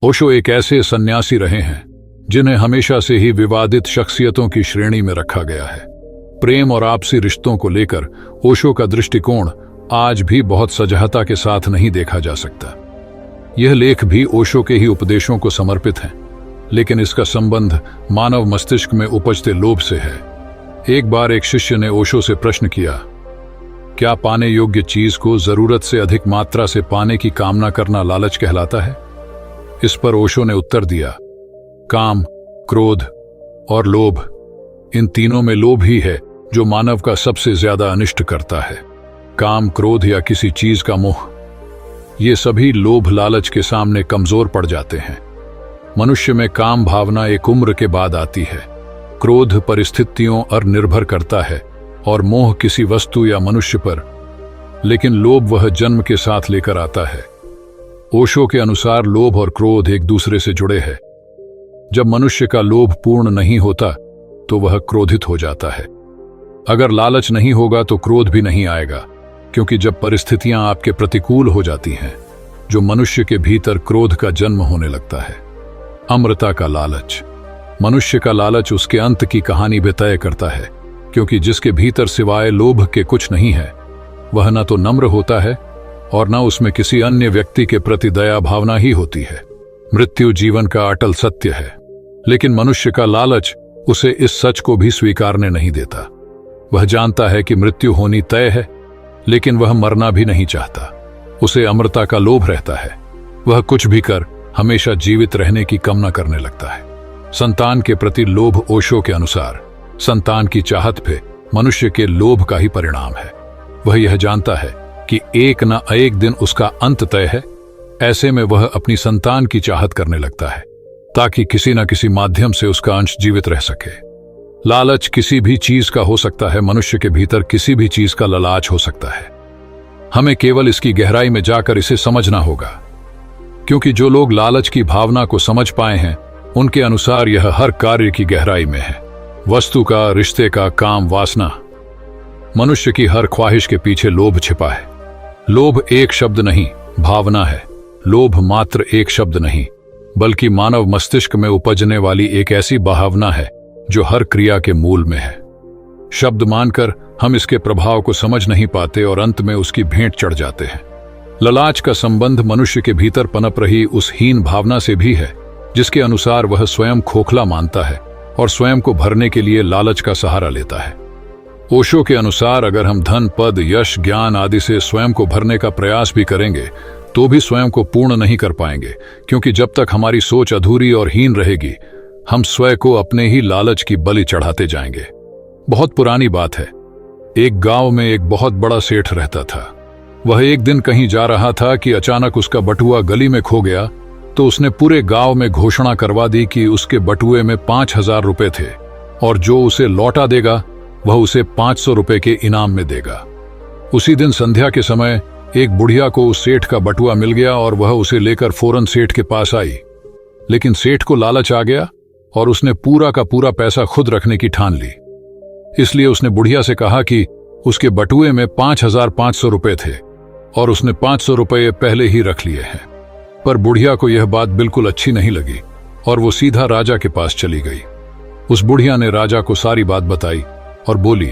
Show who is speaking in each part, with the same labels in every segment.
Speaker 1: ओशो एक ऐसे सन्यासी रहे हैं जिन्हें हमेशा से ही विवादित शख्सियतों की श्रेणी में रखा गया है। प्रेम और आपसी रिश्तों को लेकर ओशो का दृष्टिकोण आज भी बहुत सजहता के साथ नहीं देखा जा सकता। यह लेख भी ओशो के ही उपदेशों को समर्पित है, लेकिन इसका संबंध मानव मस्तिष्क में उपजते लोभ से है। एक बार एक शिष्य ने ओशो से प्रश्न किया, क्या पाने योग्य चीज को जरूरत से अधिक मात्रा से पाने की कामना करना लालच कहलाता है? इस पर ओशो ने उत्तर दिया, काम, क्रोध और लोभ, इन तीनों में लोभ ही है जो मानव का सबसे ज्यादा अनिष्ट करता है। काम, क्रोध या किसी चीज का मोह, ये सभी लोभ लालच के सामने कमजोर पड़ जाते हैं। मनुष्य में काम भावना एक उम्र के बाद आती है, क्रोध परिस्थितियों पर निर्भर करता है और मोह किसी वस्तु या मनुष्य पर, लेकिन लोभ वह जन्म के साथ लेकर आता है। ओशो के अनुसार लोभ और क्रोध एक दूसरे से जुड़े हैं। जब मनुष्य का लोभ पूर्ण नहीं होता तो वह क्रोधित हो जाता है। अगर लालच नहीं होगा तो क्रोध भी नहीं आएगा, क्योंकि जब परिस्थितियां आपके प्रतिकूल हो जाती हैं, जो मनुष्य के भीतर क्रोध का जन्म होने लगता है। अमरता का लालच, मनुष्य का लालच उसके अंत की कहानी भी तय करता है, क्योंकि जिसके भीतर सिवाय लोभ के कुछ नहीं है, वह न तो नम्र होता है और न उसमें किसी अन्य व्यक्ति के प्रति दया भावना ही होती है। मृत्यु जीवन का अटल सत्य है, लेकिन मनुष्य का लालच उसे इस सच को भी स्वीकारने नहीं देता। वह जानता है कि मृत्यु होनी तय है, लेकिन वह मरना भी नहीं चाहता। उसे अमरता का लोभ रहता है। वह कुछ भी कर हमेशा जीवित रहने की कामना करने लगता है। संतान के प्रति लोभ ओशो के अनुसार संतान की चाहत पे मनुष्य के लोभ का ही परिणाम है। वह यह जानता है कि एक न एक दिन उसका अंत तय है। ऐसे में वह अपनी संतान की चाहत करने लगता है, ताकि किसी न किसी माध्यम से उसका अंश जीवित रह सके। लालच किसी भी चीज का हो सकता है, मनुष्य के भीतर किसी भी चीज का लालच हो सकता है। हमें केवल इसकी गहराई में जाकर इसे समझना होगा, क्योंकि जो लोग लालच की भावना को समझ पाए हैं, उनके अनुसार यह हर कार्य की गहराई में है। वस्तु का, रिश्ते का, काम, वासना, मनुष्य की हर ख्वाहिश के पीछे लोभ छिपा है। लोभ एक शब्द नहीं, भावना है। लोभ मात्र एक शब्द नहीं, बल्कि मानव मस्तिष्क में उपजने वाली एक ऐसी भावना है जो हर क्रिया के मूल में है। शब्द मानकर हम इसके प्रभाव को समझ नहीं पाते और अंत में उसकी भेंट चढ़ जाते हैं। लालच का संबंध मनुष्य के भीतर पनप रही उस हीन भावना से भी है, जिसके अनुसार वह स्वयं खोखला मानता है और स्वयं को भरने के लिए लालच का सहारा लेता है। ओशो के अनुसार अगर हम धन, पद, यश, ज्ञान आदि से स्वयं को भरने का प्रयास भी करेंगे तो भी स्वयं को पूर्ण नहीं कर पाएंगे, क्योंकि जब तक हमारी सोच अधूरी और हीन रहेगी, हम स्वयं को अपने ही लालच की बलि चढ़ाते जाएंगे। बहुत पुरानी बात है। एक गांव में एक बहुत बड़ा सेठ रहता था। वह एक दिन कहीं जा रहा था कि अचानक उसका बटुआ गली में खो गया, तो उसने पूरे गांव में घोषणा करवा दी कि उसके बटुए में 5,000 रुपए थे और जो उसे लौटा देगा वह उसे 500 रुपए के इनाम में देगा। उसी दिन संध्या के समय एक बुढ़िया को उस सेठ का बटुआ मिल गया और वह उसे लेकर फौरन सेठ के पास आई। लेकिन सेठ को लालच आ गया और उसने पूरा का पूरा पैसा खुद रखने की ठान ली। इसलिए उसने बुढ़िया से कहा कि उसके बटुए में 5,500 रुपए थे और उसने 500 रुपए पहले ही रख लिए हैं। पर बुढ़िया को यह बात बिल्कुल अच्छी नहीं लगी और वो सीधा राजा के पास चली गई। उस बुढ़िया ने राजा को सारी बात बताई और बोली,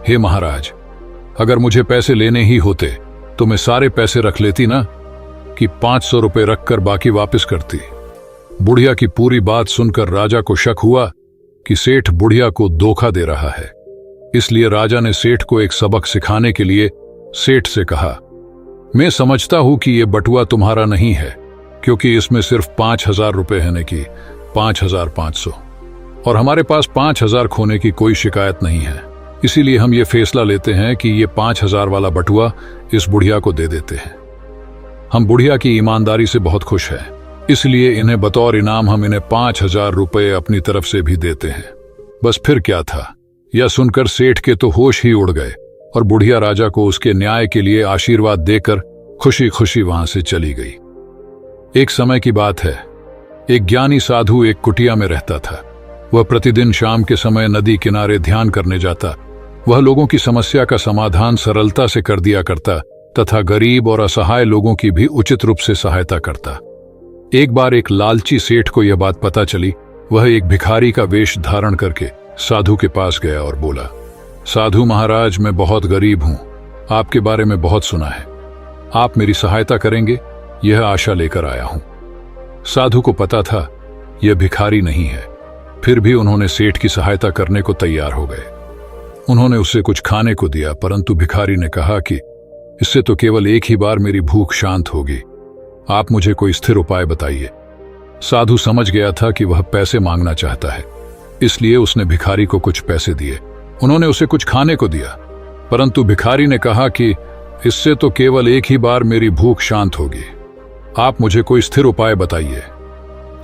Speaker 1: हे महाराज, अगर मुझे पैसे लेने ही होते तो मैं सारे पैसे रख लेती ना, कि 500 रुपए रखकर बाकी वापस करती। बुढ़िया की पूरी बात सुनकर राजा को शक हुआ कि सेठ बुढ़िया को धोखा दे रहा है। इसलिए राजा ने सेठ को एक सबक सिखाने के लिए सेठ से कहा, मैं समझता हूं कि यह बटुआ तुम्हारा नहीं है, क्योंकि इसमें सिर्फ 5,000 रुपए है, न कि 5,500, और हमारे पास 5,000 खोने की कोई शिकायत नहीं है। इसीलिए हम ये फैसला लेते हैं कि ये 5,000 वाला बटुआ इस बुढ़िया को दे देते हैं। हम बुढ़िया की ईमानदारी से बहुत खुश हैं, इसलिए इन्हें बतौर इनाम हम इन्हें 5,000 रुपए अपनी तरफ से भी देते हैं। बस फिर क्या था, यह सुनकर सेठ के तो होश ही उड़ गए और बुढ़िया राजा को उसके न्याय के लिए आशीर्वाद देकर खुशी खुशी वहां से चली गई। एक समय की बात है, एक ज्ञानी साधु एक कुटिया में रहता था। वह प्रतिदिन शाम के समय नदी किनारे ध्यान करने जाता। वह लोगों की समस्या का समाधान सरलता से कर दिया करता तथा गरीब और असहाय लोगों की भी उचित रूप से सहायता करता। एक बार एक लालची सेठ को यह बात पता चली। वह एक भिखारी का वेश धारण करके साधु के पास गया और बोला, साधु महाराज, मैं बहुत गरीब हूं, आपके बारे में बहुत सुना है, आप मेरी सहायता करेंगे, यह आशा लेकर आया हूं। साधु को पता था यह भिखारी नहीं है, फिर भी उन्होंने सेठ की सहायता करने को तैयार हो गए। उन्होंने उसे कुछ खाने को दिया, परंतु भिखारी ने कहा कि इससे तो केवल एक ही बार मेरी भूख शांत होगी, आप मुझे कोई स्थिर उपाय बताइए। साधु समझ गया था कि वह पैसे मांगना चाहता है, इसलिए उसने भिखारी को कुछ पैसे दिए। उन्होंने उसे कुछ खाने को दिया, परंतु भिखारी ने कहा कि इससे तो केवल एक ही बार मेरी भूख शांत होगी, आप मुझे कोई स्थिर उपाय बताइए।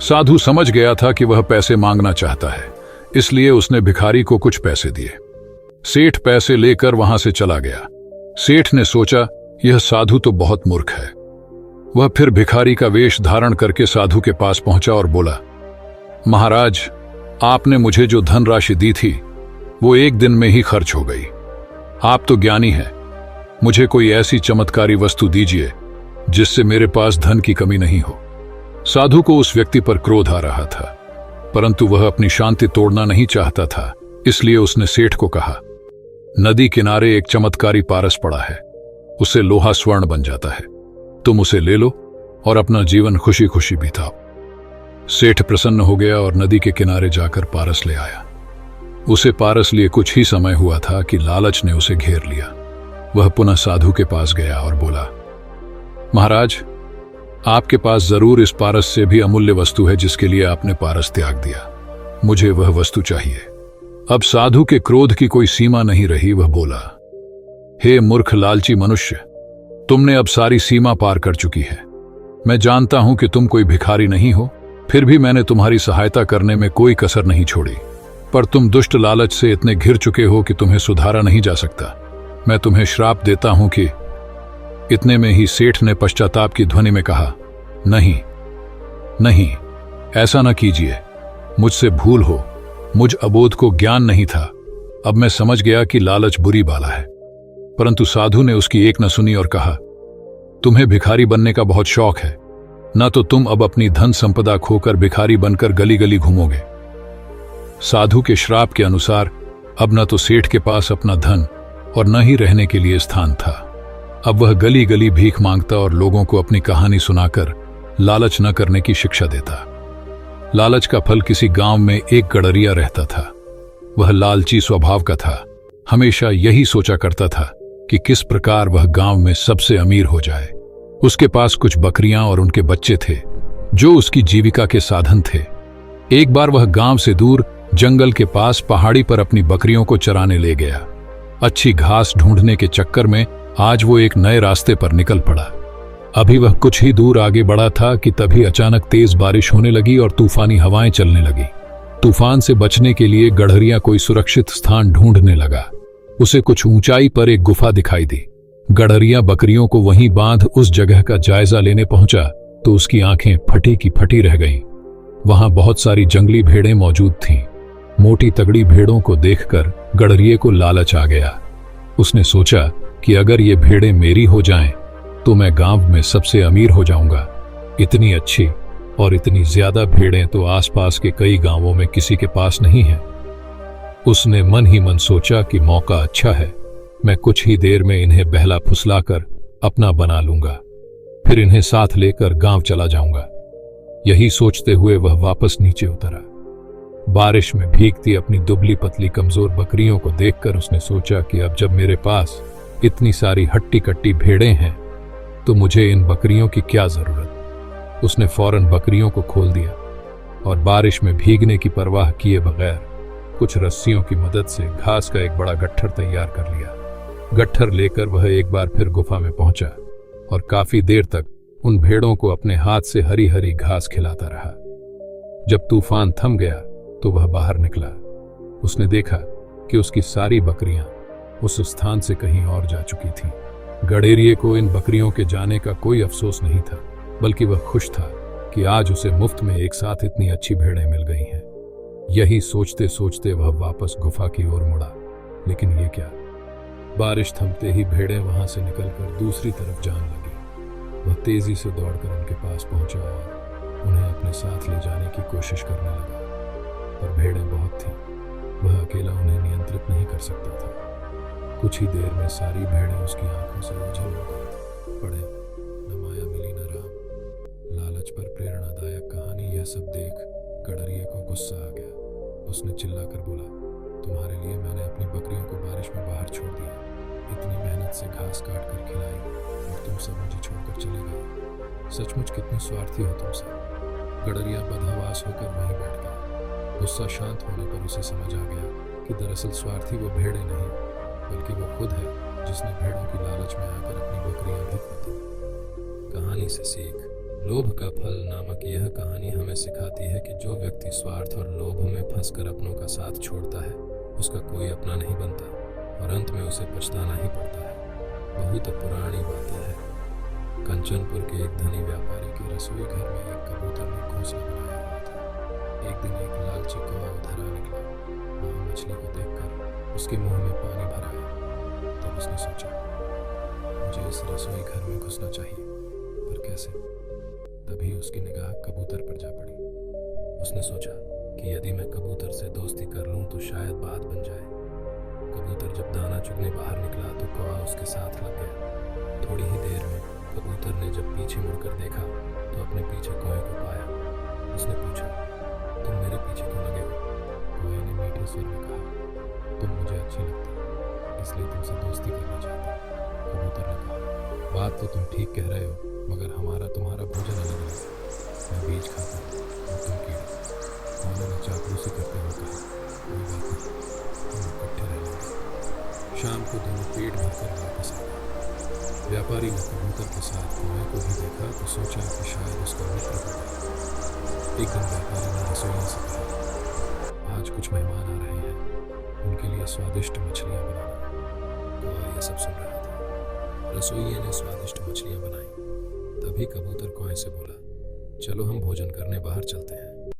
Speaker 1: साधु समझ गया था कि वह पैसे मांगना चाहता है, इसलिए उसने भिखारी को कुछ पैसे दिए। सेठ पैसे लेकर वहां से चला गया। सेठ ने सोचा यह साधु तो बहुत मूर्ख है। वह फिर भिखारी का वेश धारण करके साधु के पास पहुंचा और बोला, महाराज, आपने मुझे जो धनराशि दी थी वो एक दिन में ही खर्च हो गई। आप तो ज्ञानी हैं, मुझे कोई ऐसी चमत्कारी वस्तु दीजिए जिससे मेरे पास धन की कमी नहीं हो। साधु को उस व्यक्ति पर क्रोध आ रहा था, परंतु वह अपनी शांति तोड़ना नहीं चाहता था, इसलिए उसने सेठ को कहा, नदी किनारे एक चमत्कारी पारस पड़ा है, उससे लोहा स्वर्ण बन जाता है, तुम उसे ले लो और अपना जीवन खुशी खुशी बिताओ। सेठ प्रसन्न हो गया और नदी के किनारे जाकर पारस ले आया। उसे पारस लिए कुछ ही समय हुआ था कि लालच ने उसे घेर लिया। वह पुनः साधु के पास गया और बोला, महाराज, आपके पास जरूर इस पारस से भी अमूल्य वस्तु है जिसके लिए आपने पारस त्याग दिया, मुझे वह वस्तु चाहिए। अब साधु के क्रोध की कोई सीमा नहीं रही। वह बोला, हे मूर्ख लालची मनुष्य, तुमने अब सारी सीमा पार कर चुकी है। मैं जानता हूं कि तुम कोई भिखारी नहीं हो, फिर भी मैंने तुम्हारी सहायता करने में कोई कसर नहीं छोड़ी, पर तुम दुष्ट लालच से इतने घिर चुके हो कि तुम्हें सुधारा नहीं जा सकता। मैं तुम्हें श्राप देता हूं कि। इतने में ही सेठ ने पश्चाताप की ध्वनि में कहा, नहीं नहीं, ऐसा न कीजिए, मुझसे भूल हो, मुझ अबोध को ज्ञान नहीं था। अब मैं समझ गया कि लालच बुरी बाला है। परंतु साधु ने उसकी एक न सुनी और कहा, तुम्हें भिखारी बनने का बहुत शौक है, न तो तुम अब अपनी धन संपदा खोकर भिखारी बनकर गली गली घूमोगे। साधु के श्राप के अनुसार अब न तो सेठ के पास अपना धन और न ही रहने के लिए स्थान था। अब वह गली गली भीख मांगता और लोगों को अपनी कहानी सुनाकर लालच न करने की शिक्षा देता। लालच का फल किसी गांव में एक गडरिया रहता था। वह लालची स्वभाव का था, हमेशा यही सोचा करता था कि किस प्रकार वह गांव में सबसे अमीर हो जाए। उसके पास कुछ बकरियां और उनके बच्चे थे जो उसकी जीविका के साधन थे। एक बार वह गांव से दूर जंगल के पास पहाड़ी पर अपनी बकरियों को चराने ले गया। अच्छी घास ढूंढने के चक्कर में आज वो एक नए रास्ते पर निकल पड़ा। अभी वह कुछ ही दूर आगे बढ़ा था कि तभी अचानक तेज बारिश होने लगी और तूफानी हवाएं चलने लगी। तूफान से बचने के लिए गडरिया कोई सुरक्षित स्थान ढूंढने लगा। उसे कुछ ऊंचाई पर एक गुफा दिखाई दी। गडरिया बकरियों को वहीं बांध उस जगह का जायजा लेने पहुंचा तो उसकी आंखें फटी की फटी रह गईं। वहां बहुत सारी जंगली भेड़ें मौजूद थीं। मोटी तगड़ी भेड़ों को देखकर गडरिये को लालच आ गया। उसने सोचा कि अगर ये भेड़ें मेरी हो जाएं तो मैं गांव में सबसे अमीर हो जाऊंगा। इतनी अच्छी और इतनी ज्यादा भेड़ें तो आसपास के कई गांवों में किसी के पास नहीं है। उसने मन ही मन सोचा कि मौका अच्छा है, मैं कुछ ही देर में इन्हें बहला फुसलाकर अपना बना लूंगा, फिर इन्हें साथ लेकर गांव चला जाऊंगा। यही सोचते हुए वह वापस नीचे उतरा। बारिश में भीगती अपनी दुबली पतली कमजोर बकरियों को देखकर उसने सोचा कि अब जब मेरे पास इतनी सारी हट्टी कट्टी भेड़ें हैं तो मुझे इन बकरियों की क्या जरूरत। उसने फौरन बकरियों को खोल दिया और बारिश में भीगने की परवाह किए बगैर कुछ रस्सियों की मदद से घास का एक बड़ा गट्ठर तैयार कर लिया। गट्ठर लेकर वह एक बार फिर गुफा में पहुंचा और काफी देर तक उन भेड़ों को अपने हाथ से हरी हरी घास खिलाता रहा। जब तूफान थम गया तो वह बाहर निकला। उसने देखा कि उसकी सारी बकरियां उस स्थान से कहीं और जा चुकी थीं। गडेरिये को इन बकरियों के जाने का कोई अफसोस नहीं था, बल्कि वह खुश था कि आज उसे मुफ्त में एक साथ इतनी अच्छी भेड़ें मिल गई हैं। यही सोचते सोचते वह वापस गुफा की ओर मुड़ा। लेकिन ये क्या, बारिश थमते ही भेड़ें वहां से निकलकर दूसरी तरफ जाने लगी। वह तेजी से दौड़कर उनके पास पहुंचा और उन्हें अपने साथ ले जाने की कोशिश करने लगा, पर भेड़ें बहुत थीं। वह अकेला उन्हें नियंत्रित नहीं कर सकता था। कुछ ही देर में सारी भेड़ें उसकी आंखों से ओझल हो गई। पढ़े न माया मिली न राम, लालच पर प्रेरणादायक कहानी। यह सब देख गडरिये को गुस्सा आ गया। उसने चिल्लाकर बोला, तुम्हारे लिए मैंने अपनी बकरियों को बारिश में बाहर छोड़ दिया, इतनी मेहनत से घास काट कर खिलाई, और तुम सब मुझे छोड़कर चले गए। सचमुच कितने स्वार्थी हो तुम सब। गडरिया बदहवास होकर वहीं बैठ गया। गुस्सा शांत होने पर उसे समझ आ गया कि दरअसल स्वार्थी वो भेड़ें नहीं, बल्कि वो खुद है जिसने भेड़ों की लालच में आकर अपनी बकरियां भी खो दी। कहानी से सीख। लोभ का फल नामक यह कहानी हमें सिखाती है कि जो व्यक्ति स्वार्थ और लोभ में फंसकर अपनों का साथ छोड़ता है, उसका कोई अपना नहीं बनता और अंत में उसे पछताना ही पड़ता है। बहुत पुरानी बातें हैं। कंचनपुर के एक धनी व्यापारी के रसोई घर में एक कबूतर ने घोंसला बनाया हुआ था। एक दिन एक लालची कौवा उधर आ निकला। वहाँ मछली को देखकर उसके मुंह में पानी भर आया। तब उसने सोचा, मुझे इस रसोई घर में घुसना चाहिए, पर कैसे? तभी उसकी निगाह कबूतर पर जा पड़ी। उसने सोचा कि यदि मैं कबूतर से दोस्ती कर लूं तो शायद बात बन जाए। कबूतर जब दाना चुगने बाहर निकला तो कौवा उसके साथ लग गया। थोड़ी ही देर में कबूतर ने जब पीछे मुड़कर देखा तो अपने पीछे कौवे को पाया। उसने पूछा, तुम मेरे पीछे क्यों लगे हो? कौवे ने मीठे स्वर में कहा, तुम मुझे अच्छी लगती हो, इसलिए तुमसे दोस्ती करना चाहता हूं। कबूतर ने कहा, बात तो तुम ठीक कह रहे हो, मगर हमारा तुम्हारा भोजन अलग है। मैं बीज खाता हूँ और तुम कीड़े। कौवे ने चापलूसी करते हुए कहा, कोई बात नहीं, हम इकट्ठे रह लेंगे। शाम को दोनों पेट भरकर वापस आ गए। व्यापारी ने कबूतर के साथ कौवे को भी देखा तो सोचा कि शायद उसका मित्र होगा। एक दिन व्यापारी ने रसोइया से कहा, आज कुछ मेहमान आ रहे हैं, उनके लिए स्वादिष्ट मछलियाँ बनाना। कौवा यह सब सुन रहा था। रसोइये ने स्वादिष्ट मछलियाँ बनाई। तभी कबूतर कौवे से बोला, चलो हम भोजन करने बाहर चलते हैं।